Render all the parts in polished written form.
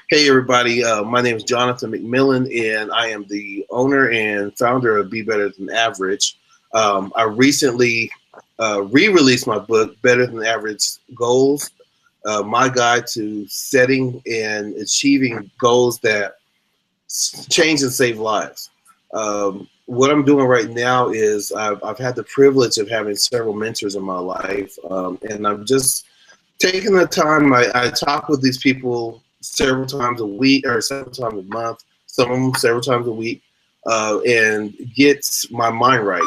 Hey everybody, my name is Jonathan McMillan, and I am the owner and founder of Be Better Than Average. I recently re-released my book, Better Than Average Goals, my guide to setting and achieving goals that change and save lives. What I'm doing right now is I've had the privilege of having several mentors in my life, and I'm just taking the time. I talk with these people several times a week or several times a month, some of them several times a week, and gets my mind right.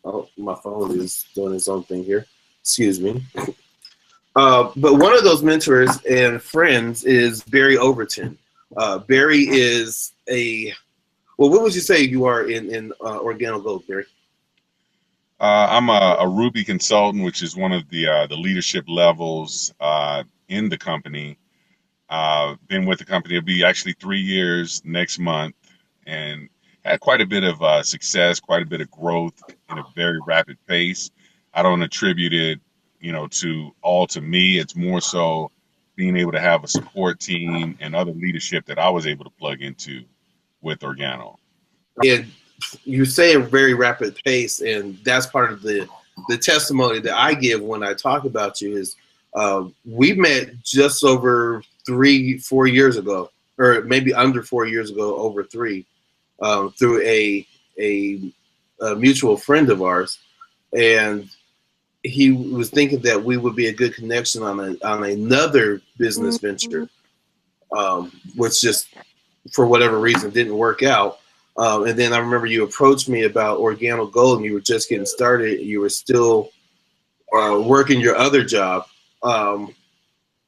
Oh, my phone is doing its own thing here. Excuse me. But one of those mentors and friends is Barry Overton. Barry is well, what would you say you are in Organo Gold, Barry? I'm a Ruby consultant, which is one of the leadership levels in the company. Been with the company, it'll be actually 3 years next month, and had quite a bit of success, quite a bit of growth in a very rapid pace. I don't attribute it, to me. It's more so being able to have a support team and other leadership that I was able to plug into with Organo. And you say a very rapid pace, and that's part of the testimony that I give when I talk about you is we met just over 3-4 years ago, or maybe under 4 years ago, over three, through a mutual friend of ours, and he was thinking that we would be a good connection on another business venture, which just for whatever reason didn't work out. And then I remember you approached me about Organo Gold, and you were just getting started. You were still working your other job.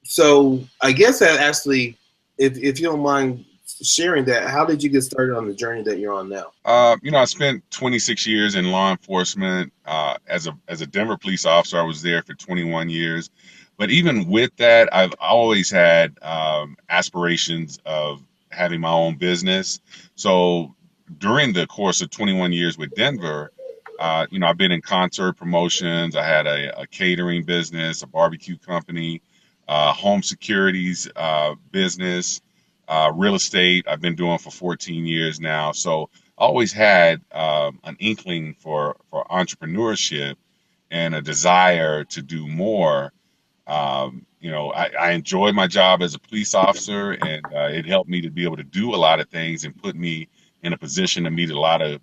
So I guess that actually, if you don't mind sharing that, how did you get started on the journey that you're on now? I spent 26 years in law enforcement as a Denver police officer. I was there for 21 years. But even with that, I've always had aspirations of having my own business. So during the course of 21 years with Denver, I've been in concert promotions. I had a catering business, a barbecue company, home securities business, real estate. I've been doing for 14 years now. So I always had an inkling for entrepreneurship and a desire to do more. I enjoyed my job as a police officer, and it helped me to be able to do a lot of things and put me in a position to meet a lot of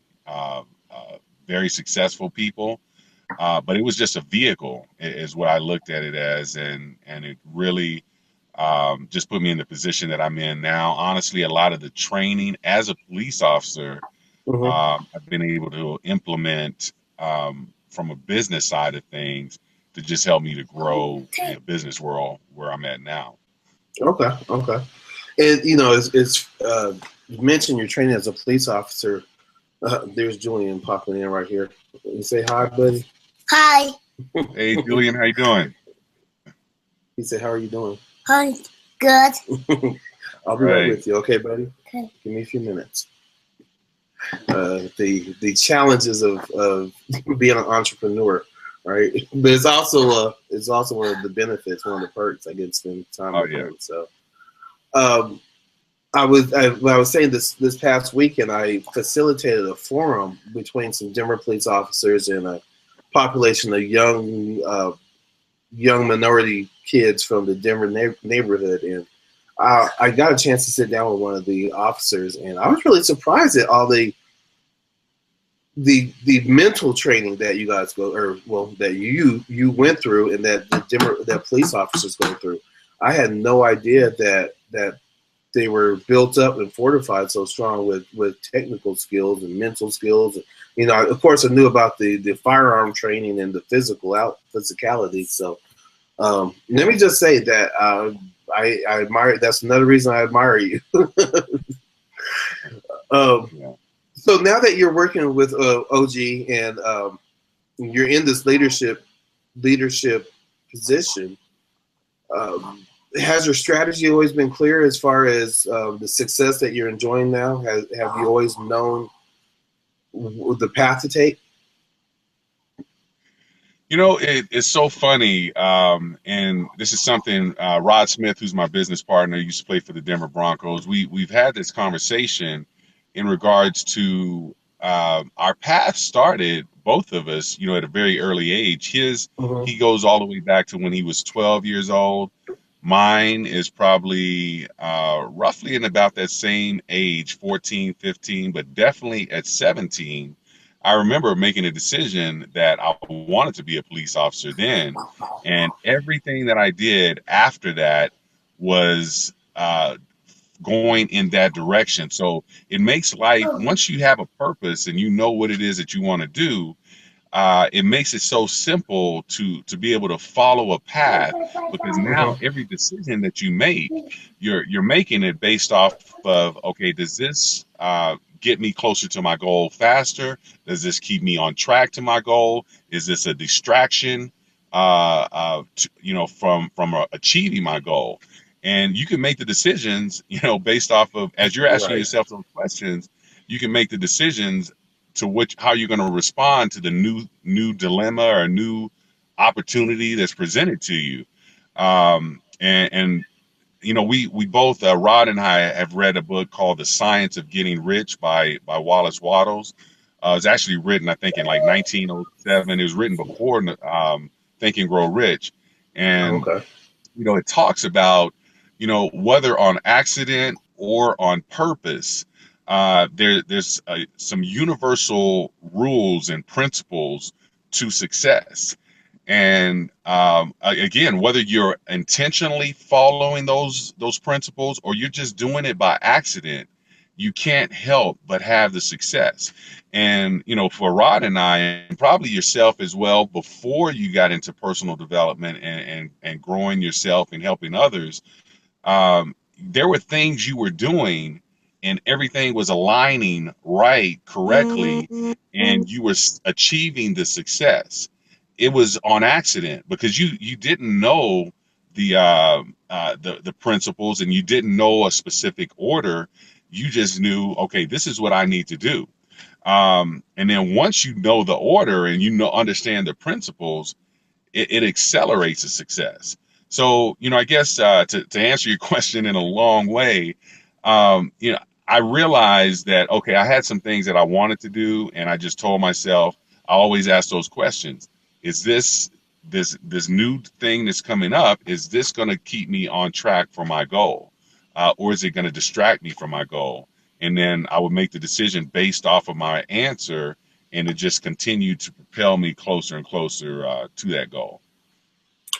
very successful people. But it was just a vehicle, is what I looked at it as, and it really just put me in the position that I'm in now. Honestly, a lot of the training as a police officer, I've been able to implement from a business side of things to just help me to grow in the business world where I'm at now. Okay. And it's you mentioned your training as a police officer. There's Julian popping in right here. You say hi, buddy. Hi. Hey, Julian, how you doing? He said, "How are you doing?" Hi. Good. I'll be right with you. Okay, buddy. Okay. Give me a few minutes. The challenges of being an entrepreneur, right? But it's also one of the benefits, one of the perks. I get to spend time with them. So, I was saying this past weekend, I facilitated a forum between some Denver police officers and a population of young minority kids from the Denver neighborhood, and I got a chance to sit down with one of the officers, and I was really surprised at all the mental training that you guys that you went through, and that police officers go through. I had no idea that they were built up and fortified so strong with technical skills and mental skills. Of course, I knew about the firearm training and the physicality. So let me just say that I admire. That's another reason I admire you. So now that you're working with OG and you're in this leadership position, has your strategy always been clear as far as the success that you're enjoying now? Have you always known the path to take? It's so funny, and this is something Rod Smith, who's my business partner, used to play for the Denver Broncos. We've had this conversation in regards to our path started, both of us, at a very early age. Mhm. He goes all the way back to when he was 12 years old. Mine is probably roughly in about that same age, 14, 15, but definitely at 17. I remember making a decision that I wanted to be a police officer then, and everything that I did after that was going in that direction. So it makes life, once you have a purpose and you know what it is that you want to do, it makes it so simple to be able to follow a path, because now Mhm. every decision that you make, you're making it based off of, okay, does this get me closer to my goal faster? Does this keep me on track to my goal? Is this a distraction from achieving my goal? And you can make the decisions, based off of, as you're asking Right. yourself those questions, you can make the decisions to which how you're going to respond to the new dilemma or new opportunity that's presented to you. And we both, Rod and I, have read a book called The Science of Getting Rich by Wallace Wattles. It's actually written, I think, in like 1907. It was written before Think and Grow Rich. And Okay. it talks about, whether on accident or on purpose, there's some universal rules and principles to success. And again, whether you're intentionally following those principles or you're just doing it by accident, you can't help but have the success. And for Rod and I, and probably yourself as well, before you got into personal development and growing yourself and helping others, there were things you were doing and everything was aligning right, correctly, and you were achieving the success. It was on accident because you didn't know the principles, and you didn't know a specific order. You just knew, okay, this is what I need to do. And then once you know the order and understand the principles, it accelerates the success. So, I guess to answer your question in a long way, um, you know, I realized that, okay, I had some things that I wanted to do, and I just told myself, I always ask those questions. Is this new thing that's coming up, is this going to keep me on track for my goal? Or is it going to distract me from my goal? And then I would make the decision based off of my answer, and it just continued to propel me closer and closer to that goal.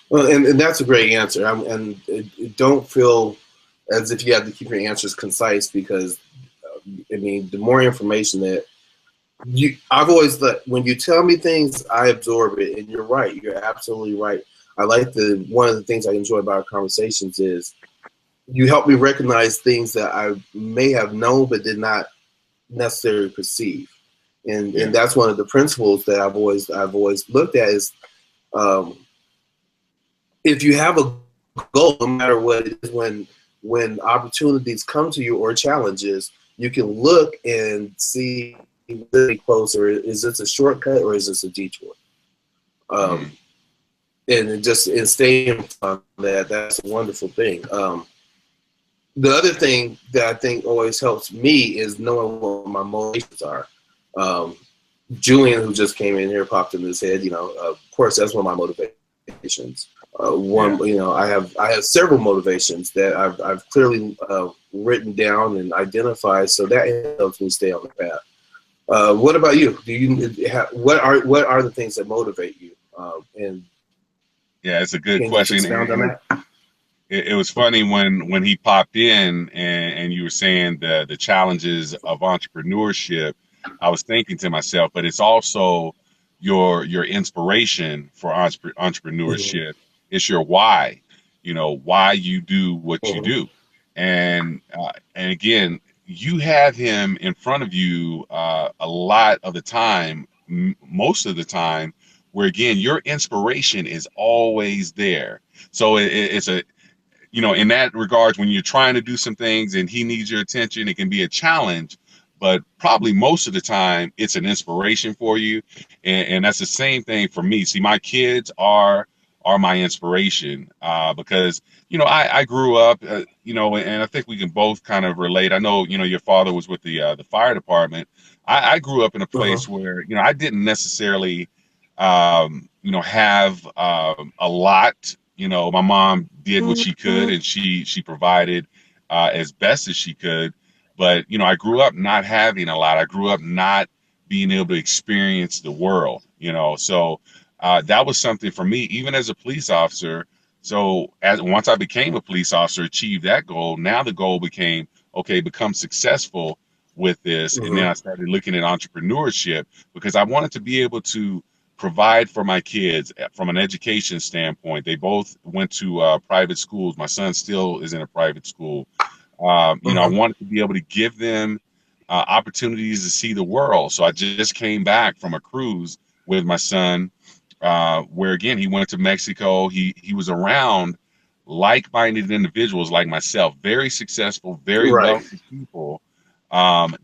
Well, and that's a great answer. And it don't feel as if you have to keep your answers concise because, I mean, the more information that I've always when you tell me things, I absorb it. And you're right. You're absolutely right. I like one of the things I enjoy about our conversations is you help me recognize things that I may have known but did not necessarily perceive. And Yeah. that's one of the principles that I've always looked at is um, if you have a goal, no matter what it is, when opportunities come to you or challenges, you can look and see really closer. Is this a shortcut or is this a detour? Mhm. And staying on that, that's a wonderful thing. The other thing that I think always helps me is knowing what my motivations are. Um, Julian, who just came in here, popped in his head. Of course, that's one of my motivations. Yeah. I have several motivations that I've clearly written down and identified, so that helps me stay on the path. What about you? What are the things that motivate you? And Yeah, it's a good can you just question. expound on And that? it was funny when he popped in and you were saying the challenges of entrepreneurship. I was thinking to myself, but it's also your inspiration for Mm-hmm. entrepreneurship. It's your why, why you do what you Mm-hmm. do. And again, you have him in front of you a lot of the time, most of the time, where again, your inspiration is always there. So it's a in that regards, when you're trying to do some things and he needs your attention, it can be a challenge. but probably most of the time it's an inspiration for you. And that's the same thing for me. See, my kids are my inspiration, because I grew up, and I think we can both kind of relate. I know your father was with the fire department. I grew up in a Uh-huh. place where I didn't necessarily have a lot. My mom did what she could, and she provided as best as she could. But I grew up not having a lot. I grew up not being able to experience the world. So that was something for me, even as a police officer. So as once I became a police officer, achieved that goal. Now the goal became, okay, become successful with this, and then Uh-huh. I started looking at entrepreneurship because I wanted to be able to provide for my kids from an education standpoint. They both went to private schools. My son still is in a private school. I Uh-huh. wanted to be able to give them opportunities to see the world. So I just came back from a cruise with my son, where again he went to Mexico. He was around like-minded individuals like myself, very successful, very Right. wealthy people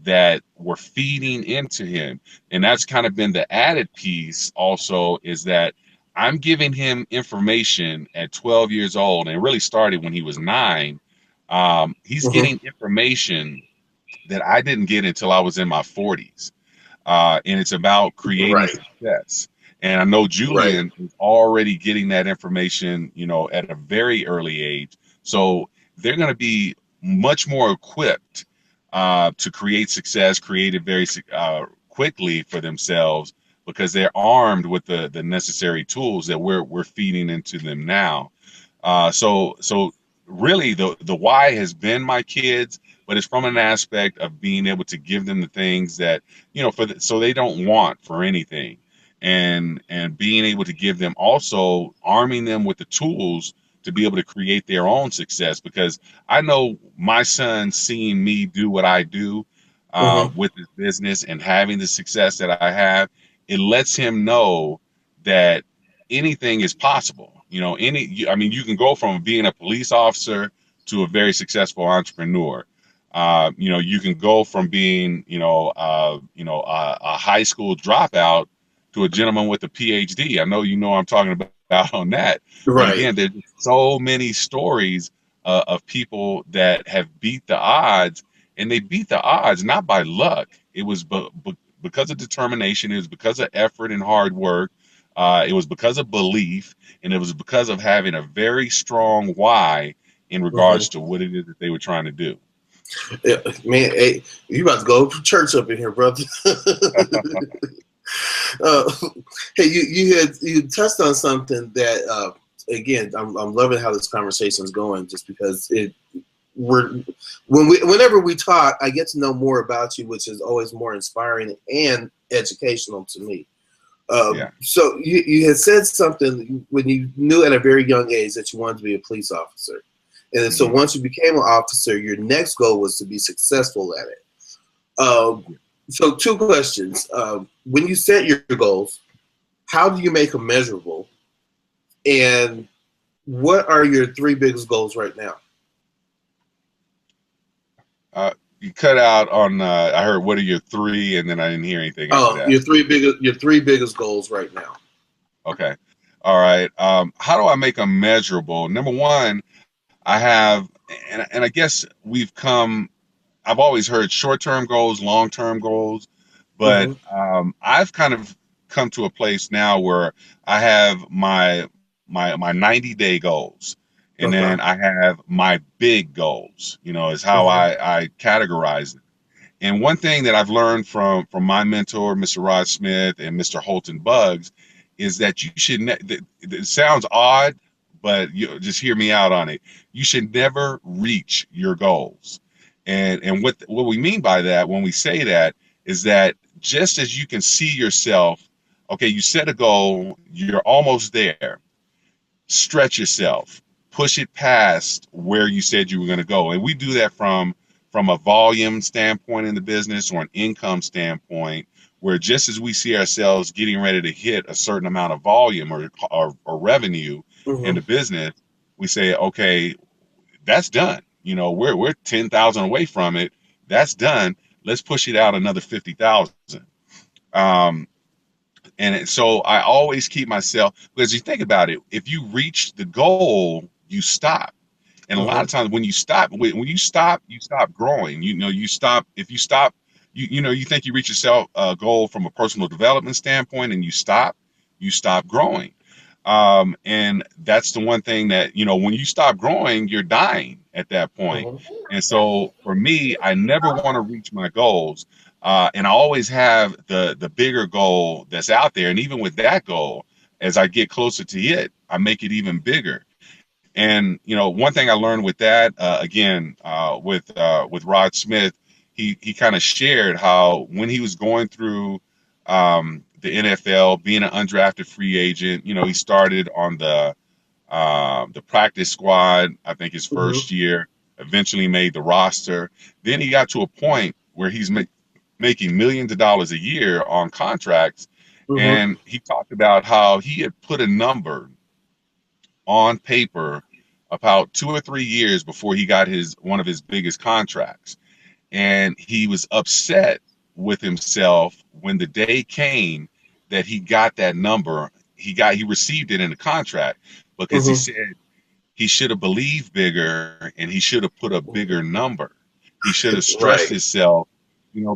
that were feeding into him. And that's kind of been the added piece also, is that I'm giving him information at 12 years old, and it really started when he was 9. He's Uh-huh. getting information that I didn't get until I was in my 40s. And it's about creating Right. success. And I know Right. Julian is already getting that information, at a very early age. So they're going to be much more equipped to create success, create it very quickly for themselves, because they're armed with the necessary tools that we're feeding into them now. So really the why has been my kids, but it's from an aspect of being able to give them the things that so they don't want for anything, and being able to give them, also arming them with the tools to be able to create their own success. Because I know my son, seeing me do what I do Uh-huh. with this business and having the success that I have, it lets him know that anything is possible. I mean, you can go from being a police officer to a very successful entrepreneur. You can go from being, a high school dropout to a gentleman with a PhD. I know I'm talking about on that. But Right. again, there's so many stories of people that have beat the odds, and they beat the odds not by luck. It was because of determination. It was because of effort and hard work. It was because of belief, and it was because of having a very strong why in Uh-huh. regards to what it is that they were trying to do. Yeah, man, hey, you about to go to church up in here, brother. uh, hey, you touched on something that again, I'm loving how this conversation is going, just because whenever we talk, I get to know more about you, which is always more inspiring and educational to me. Yeah. So you had said something when you knew at a very young age that you wanted to be a police officer. And so Hmm. once you became an officer, your next goal was to be successful at it. Um, so two questions. When you set your goals, how do you make them measurable? And what are your three biggest goals right now? You cut out on. I heard, "What are your three?" and then I didn't hear anything after Oh, that. your three biggest goals right now. Okay. All right. How do I make them measurable? Number one, I have, and I guess we've come. I've always heard short-term goals, long-term goals, but Mm-hmm. I've kind of come to a place now where I have my 90-day goals, and Okay. then I have my big goals. Is how Mm-hmm. I categorize it. And one thing that I've learned from my mentor, Mr. Rod Smith and Mr. Holton Buggs, is that you should. It sounds odd, but just hear me out on it. You should never reach your goals. And what we mean by that, when we say that, is that just as you can see yourself, okay, you set a goal, you're almost there. Stretch yourself, push it past where you said you were going to go. And we do that from a volume standpoint in the business, or an income standpoint, where just as we see ourselves getting ready to hit a certain amount of volume or revenue in Mm-hmm. the business, we say, okay, that's done. We're 10,000 away from it. That's done. let's push it out another 50,000. Um, so I always keep myself, because you think about it, if you reach the goal, you stop. And a lot Mhm. of times when you stop growing. You stop. If you stop, you think you reach yourself a goal from a personal development standpoint, and you stop growing. And that's the one thing that, when you stop growing, you're dying at that point. Mhm. And so for me, I never want to reach my goals. And I always have the bigger goal that's out there. And even with that goal, as I get closer to it, I make it even bigger. And one thing I learned with that, again, with Rod Smith, he kind of shared how when he was going through the NFL, being an undrafted free agent, he started on the practice squad. I think his Mhm. first year, eventually made the roster. Then he got to a point where he's making millions of dollars a year on contracts, Mhm. and he talked about how he had put a number on paper about 2 or 3 years before he got his one of his biggest contracts, and he was upset with himself when the day came that he got that number. He received it in the contract, because he Mhm. said he should have believed bigger, and he should have put a bigger number. He should have stretched Right. himself,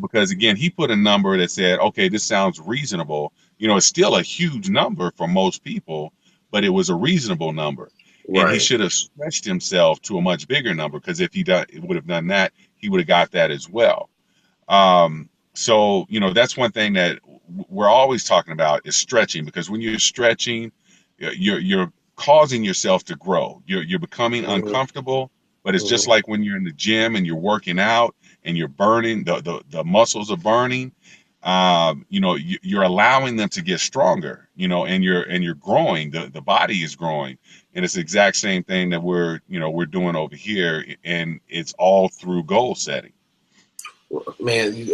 because again, he put a number that said, okay, this sounds reasonable. It's still a huge number for most people, but it was a reasonable number. And he Right. should have stretched himself to a much bigger number, because if would have done that, he would have got that as well. So, that's one thing that we're always talking about is stretching, because when you're stretching, you're causing yourself to grow. You're becoming Mhm. uncomfortable, but it's just Mhm. like when you're in the gym and you're working out and you're burning, the muscles are burning. You're allowing them to get stronger, and you're growing. The body is growing, and it's the exact same thing that we're doing over here, and it's all through goal setting. Man,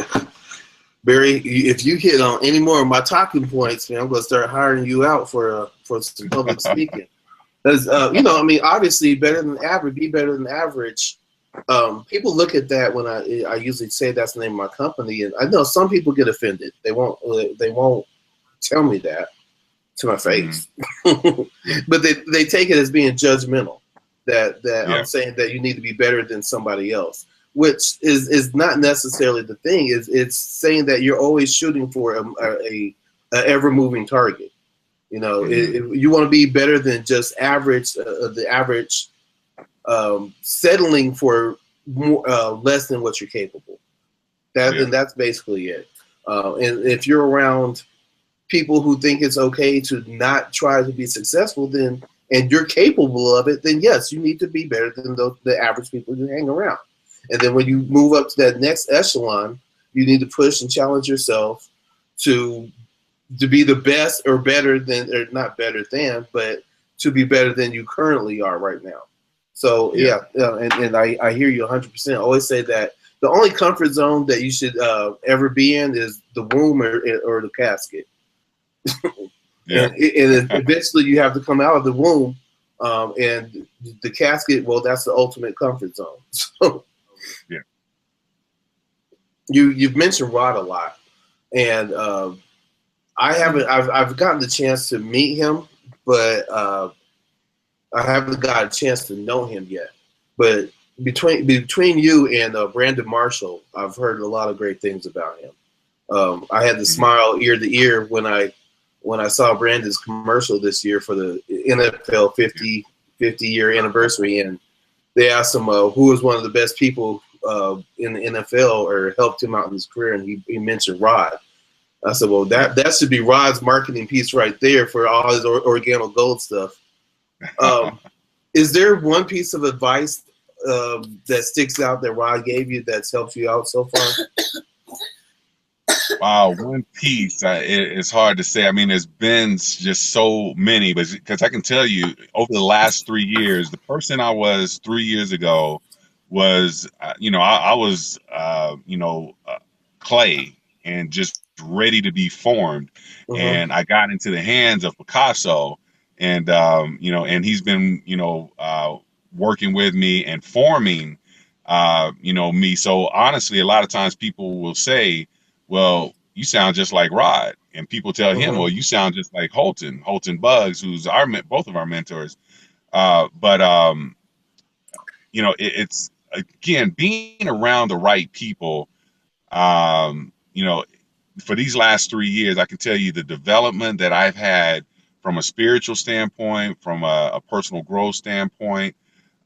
Barry, if you hit on any more of my talking points, man, I'm gonna start hiring you out for some public speaking. Because I mean, obviously, better than average, be better than average. People look at that when I usually say that's the name of my company, and I know some people get offended. They won't tell me that to my Hmm. face, Yeah, but they take it as being judgmental. That I'm yeah. saying that you need to be better than somebody else, which is not necessarily the thing. Is It's saying that you're always shooting for a ever moving target. Hmm. You want to be better than just average, the average, settling for more, less than what you're capable. Yeah. And that's basically it. And if you're around people who think it's okay to not try to be successful, then and you're capable of it, then yes, you need to be better than the average people you hang around. And then when you move up to that next echelon, you need to push and challenge yourself to to be the best or better than, or not better than, but to be better than you currently are right now. So Yeah. yeah, and I hear you 100%. I always say that the only comfort zone that you should ever be in is the womb or the casket, Yeah. and eventually you have to come out of the womb, and the casket. Well, that's the ultimate comfort zone. So Yeah. you've mentioned Rod a lot, and I haven't. I've gotten the chance to meet him, but I haven't got a chance to know him yet. But between you and Brandon Marshall, I've heard a lot of great things about him. I had to Hmm. smile ear to ear when I saw Brandon's commercial this year for the NFL Yeah. 50-year anniversary, and they asked him who was one of the best people in the NFL or helped him out in his career, and he mentioned Rod. I said, well, Yeah. that should be Rod's marketing piece right there for all his organo gold stuff. Um, is there one piece of advice that sticks out that Rod gave you that's helped you out so far? Wow, one piece. It's hard to say. I mean, there's been just so many, but because I can tell you, over the last 3 years, the person I was 3 years ago was, I was, clay and just ready to be formed, Mm-hmm. and I got into the hands of Picasso, and he's been, working with me and forming me. So honestly, a lot of times people will say, well, you sound just like Rod. And people tell him, Mm-hmm. well, you sound just like Holton Buggs, who's both of our mentors. But it's again, being around the right people. For these last 3 years, I can tell you the development that I've had from a spiritual standpoint, from a personal growth standpoint,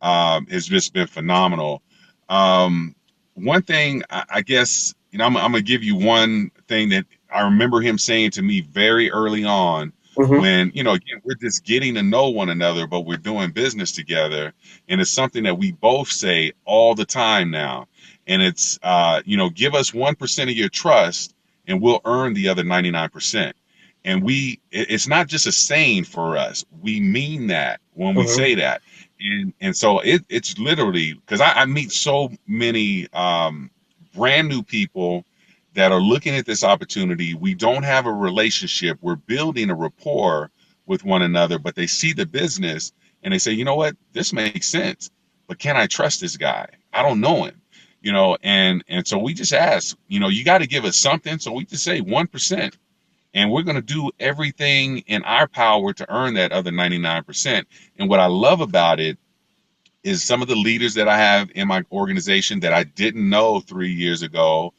has just been phenomenal. One thing, I guess, I'm gonna give you one thing that I remember him saying to me very early on, Mm-hmm. when, again, we're just getting to know one another, but we're doing business together. And it's something that we both say all the time now. And it's, give us 1% of your trust and we'll earn the other 99%. And it's not just a saying for us. We mean that when we Mm-hmm. say that. And so it's literally, because I meet so many brand new people that are looking at this opportunity. We don't have a relationship. We're building a rapport with one another, but they see the business and they say, you know what, this makes sense, but can I trust this guy? I don't know him, and so we just ask, you got to give us something. So we just say 1%. And we're going to do everything in our power to earn that other 99%. And what I love about it is some of the leaders that I have in my organization that I didn't know 3 years ago,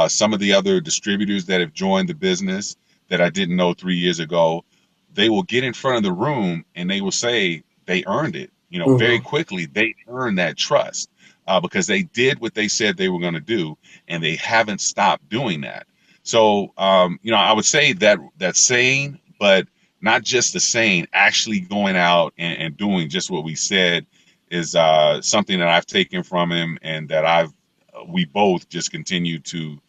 some of the other distributors that have joined the business that I didn't know 3 years ago, they will get in front of the room and they will say they earned it. Very Mm-hmm. quickly, they earned that trust because they did what they said they were going to do, and they haven't stopped doing that. So, I would say that saying, but not just the saying, actually going out and doing just what we said is something that I've taken from him, and that we both just continue to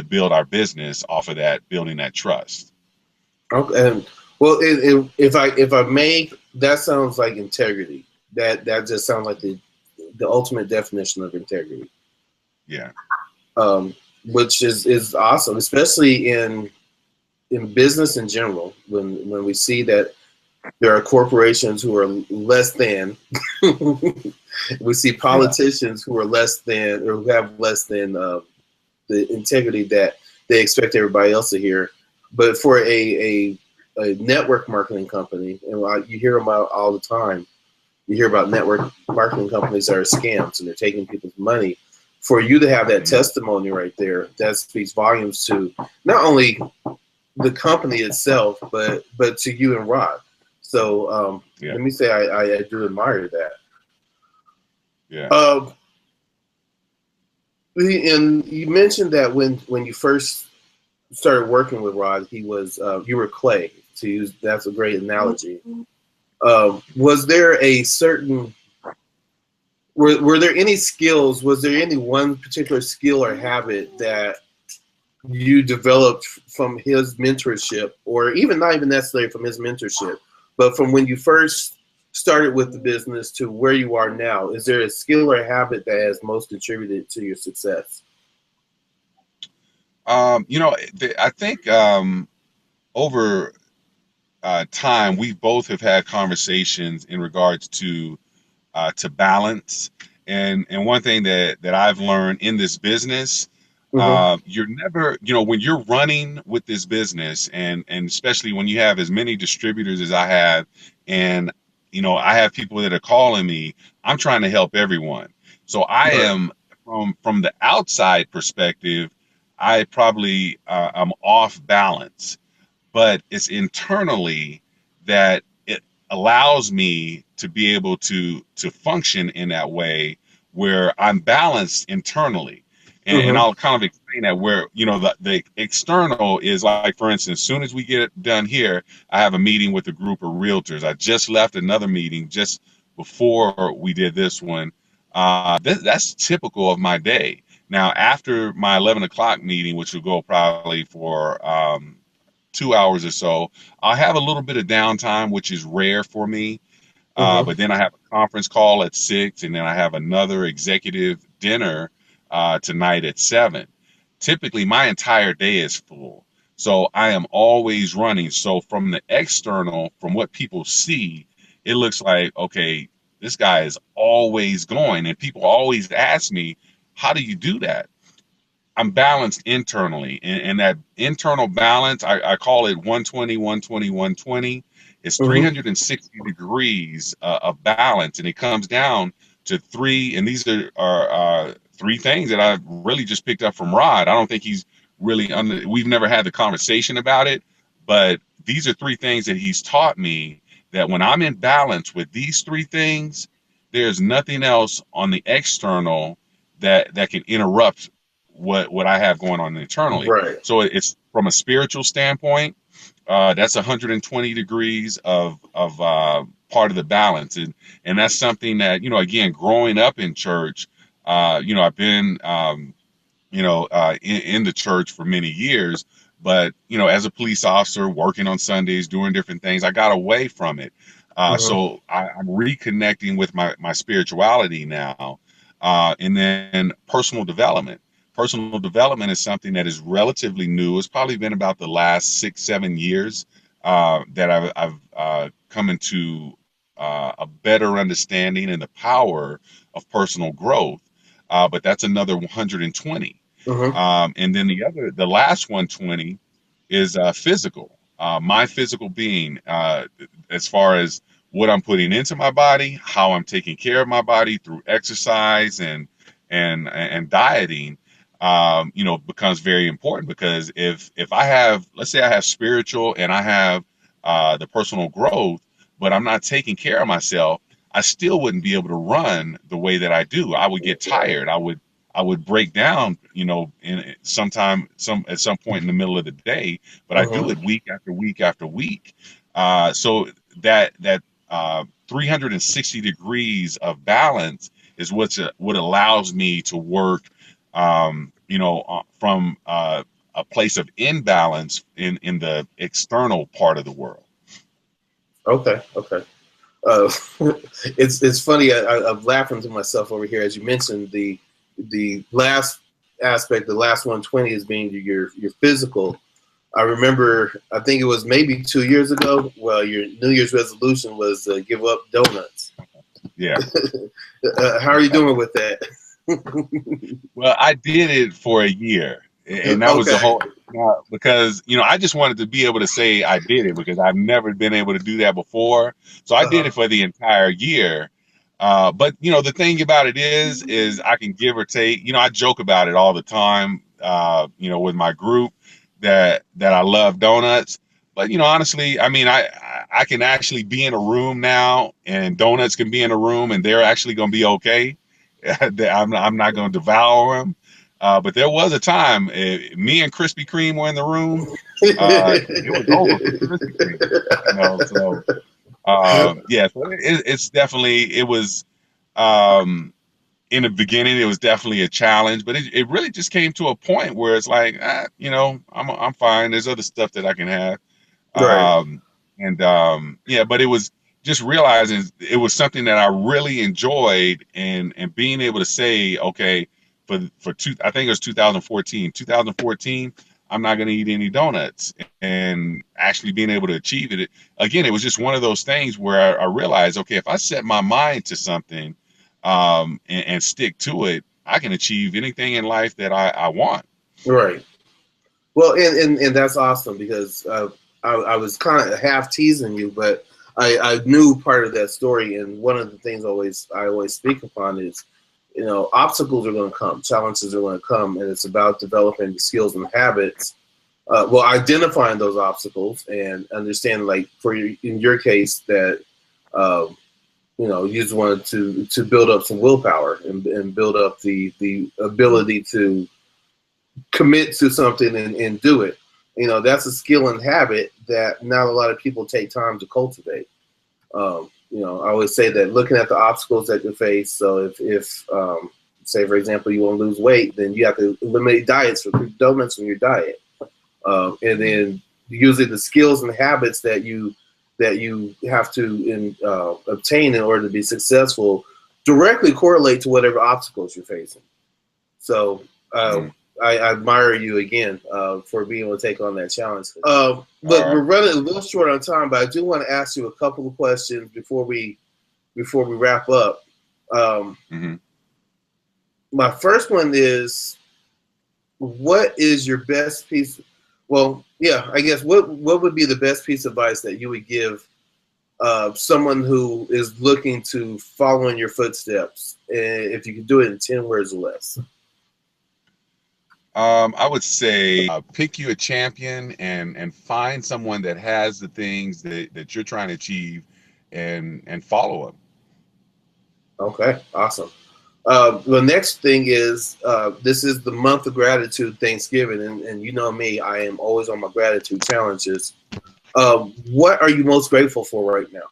build our business off of that, building that trust. Okay. And, well, if I may, that sounds like integrity. That just sounds like the ultimate definition of integrity. Yeah. Which is awesome, especially in business in general. When we see that there are corporations who are less than, we see Yeah. politicians who are less than, or who have less than the integrity that they expect everybody else to hear. But for a network marketing company, and you hear them out all the time, you hear about network marketing companies that are scams and they're taking people's money. For you to have that Mhm. testimony right there, that speaks volumes to not only the company itself, but to you and Rod. So Yeah. let me say I do admire that. Yeah. And you mentioned that when you first started working with Rod, he was you were clay. To use, that's a great analogy. Was there a certain were there any skills? Was there any one particular skill or habit that you developed from his mentorship, or even not even necessarily from his mentorship, but from when you first started with the business to where you are now? Is there a skill or habit that has most contributed to your success? I think over time, we both have had conversations in regards to balance. And one thing that I've learned in this business, Mm-hmm. you're never, when you're running with this business, and especially when you have as many distributors as I have, and I have people that are calling me, I'm trying to help everyone. So I Right. am, from the outside perspective, I probably I'm off balance, but it's internally that it allows me to be able to function in that way where I'm balanced internally. And Mm-hmm. I'll kind of explain that, where the external is like, for instance, as soon as we get done here, I have a meeting with a group of realtors. I just left another meeting just before we did this one. That's typical of my day. Now, after my 11 o'clock meeting, which will go probably for 2 hours or so, I'll have a little bit of downtime, which is rare for me. Mm-hmm. But then I have a conference call at 6, and then I have another executive dinner tonight at 7. Typically, my entire day is full. So I am always running. So from the external, from what people see, it looks like, okay, this guy is always going. And people always ask me, how do you do that? I'm balanced internally, and that internal balance, I call it 120, 120, 120. It's 360 degrees of balance, and it comes down to three. And these are three things that I really just picked up from Rod. I don't think he's really we've never had the conversation about it, but these are three things that he's taught me, that when I'm in balance with these three things, there's nothing else on the external that can interrupt what I have going on internally. Right. So it's from a spiritual standpoint, that's 120 degrees of part of the balance, and that's something that, you know, again, growing up in church, you know, I've been you know, in the church for many years, but you know, as a police officer working on Sundays, doing different things, I got away from it. So I'm reconnecting with my spirituality now, and then personal development. Personal development is something that is relatively new. It's probably been about the last 6-7 years that I've come into a better understanding and the power of personal growth. But that's another 120. And then the last 120 is physical. My physical being, as far as what I'm putting into my body, how I'm taking care of my body through exercise and dieting, you know, becomes very important, because if I have, let's say I have spiritual and I have the personal growth, but I'm not taking care of myself, I still wouldn't be able to run the way that I do. I would get tired. I would break down, you know, at some point in the middle of the day, but I do it week after week after week. So that 360 degrees of balance is what allows me to work, you know, from a place of imbalance in the external part of the world. Okay. It's funny. I'm laughing to myself over here as you mentioned the last aspect. The last 120 is being your physical. I remember, I think it was maybe 2 years ago. Well, your New Year's resolution was give up donuts. Yeah. How are you doing with that? Well, I did it for a year, and that was the whole, because, you know, I just wanted to be able to say I did it, because I've never been able to do that before. So I did it for the entire year. But, you know, the thing about it is I can give or take. You know, I joke about it all the time, you know, with my group, that I love donuts. But, you know, honestly, I mean, I can actually be in a room now, and donuts can be in a room, and they're actually going to be okay. I'm not going to devour them. But there was a time, me and Krispy Kreme were in the room. It was over for Krispy Kreme. You know, so yeah, so it's definitely, it was, in the beginning, it was definitely a challenge, but it really just came to a point where it's like, you know, I'm fine. There's other stuff that I can have. Right. Yeah, but it was just realizing it was something that I really enjoyed, and being able to say, okay, I think it was 2014, I'm not going to eat any donuts, and actually being able to achieve it. Again, it was just one of those things where I realized, okay, if I set my mind to something, and stick to it, I can achieve anything in life that I want. Right. Well, and that's awesome, because I was kind of half teasing you, but I knew part of that story, and one of the things I always speak upon is, you know, obstacles are going to come, challenges are going to come, and it's about developing the skills and habits. Well, identifying those obstacles and understanding, like in your case, that you know, you just wanted to build up some willpower and build up the ability to commit to something and do it. You know, that's a skill and habit that not a lot of people take time to cultivate. You know, I always say that looking at the obstacles that you face. So if say, for example, you want to lose weight, then you have to eliminate donuts from your diet. And then using the skills and habits that you have to obtain in order to be successful directly correlate to whatever obstacles you're facing. So I admire you again for being able to take on that challenge. Look, we're running a little short on time, but I do want to ask you a couple of questions before we before we wrap up. Mm-hmm. My first one is, what is your best piece? Well, yeah, I guess what would be the best piece of advice that you would give someone who is looking to follow in your footsteps, and if you could do it in 10 words or less? I would say pick you a champion and find someone that has the things that you're trying to achieve, and follow them. Okay, awesome. The next thing is, this is the month of gratitude, Thanksgiving, and you know me, I am always on my gratitude challenges. What are you most grateful for right now?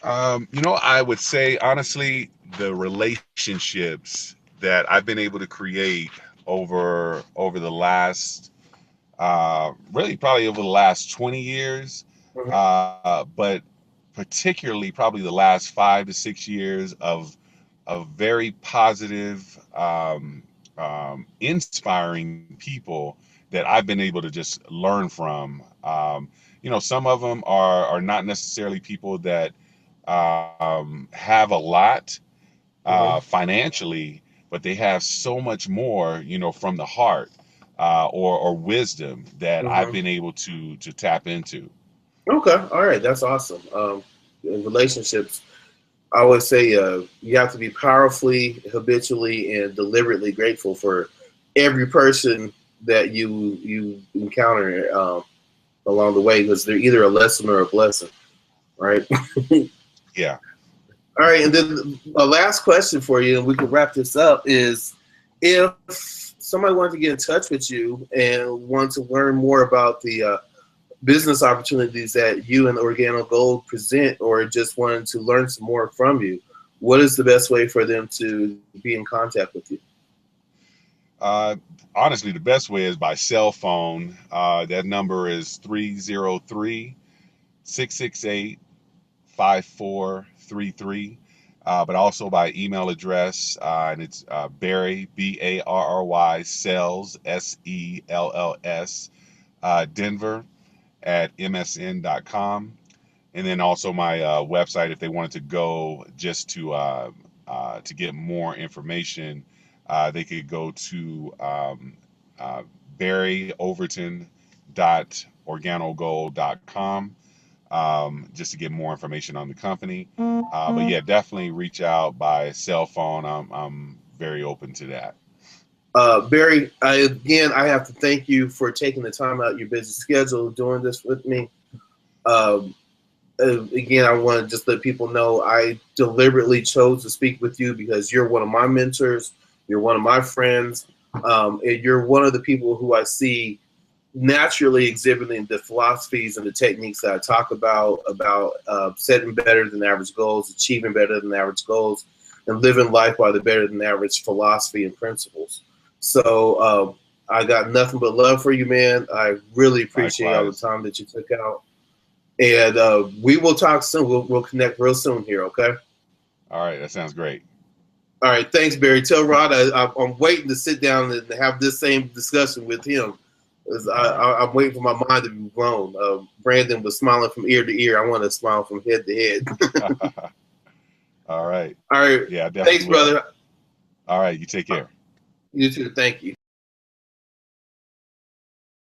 I would say honestly, the relationships that I've been able to create over the last really probably over the last 20 years, Mhm. but particularly probably the last 5 to 6 years of very positive, inspiring people that I've been able to just learn from. Some of them are not necessarily people that have a lot Mhm. financially, but they have so much more, from the heart, or wisdom that I've Mhm. been able to tap into. Okay, all right, that's awesome. In relationships, I always say you have to be powerfully, habitually, and deliberately grateful for every person that you encounter along the way, because they're either a lesson or a blessing, right? Yeah. All right, and then a last question for you, and we can wrap this up, is if somebody wanted to get in touch with you and want to learn more about the business opportunities that you and Organo Gold present, or just wanted to learn some more from you, what is the best way for them to be in contact with you? Uh, Honestly, the best way is by cell phone. That number is 303-668-5433. But also by email address, and it's Barry, Barry, Sells, Sells, Denver at msn.com. And then also my website, if they wanted to go just to get more information, they could go to Barry Overton .organogold.com, just to get more information on the company. But yeah, definitely reach out by cell phone. I'm very open to that. Barry, I have to thank you for taking the time out of your busy schedule doing this with me. Um, Again, I want to just let people know I deliberately chose to speak with you because you're one of my mentors, you're one of my friends, and you're one of the people who I see naturally exhibiting the philosophies and the techniques that I talk about setting better than average goals, achieving better than average goals, and living life by the better than average philosophy and principles. So I got nothing but love for you, man. I really appreciate all the Likewise. time that you took out. And we will talk soon. We'll connect real soon here, okay? All right, that sounds great. All right, thanks, Barry. Tell Rod I'm waiting to sit down and have this same discussion with him. All right. I'm waiting for my mind to be blown. Brandon was smiling from ear to ear. I want to smile from head to head. All right. All right, Yeah, I thanks, definitely will. brother. All right, you take care. You too. Thank you.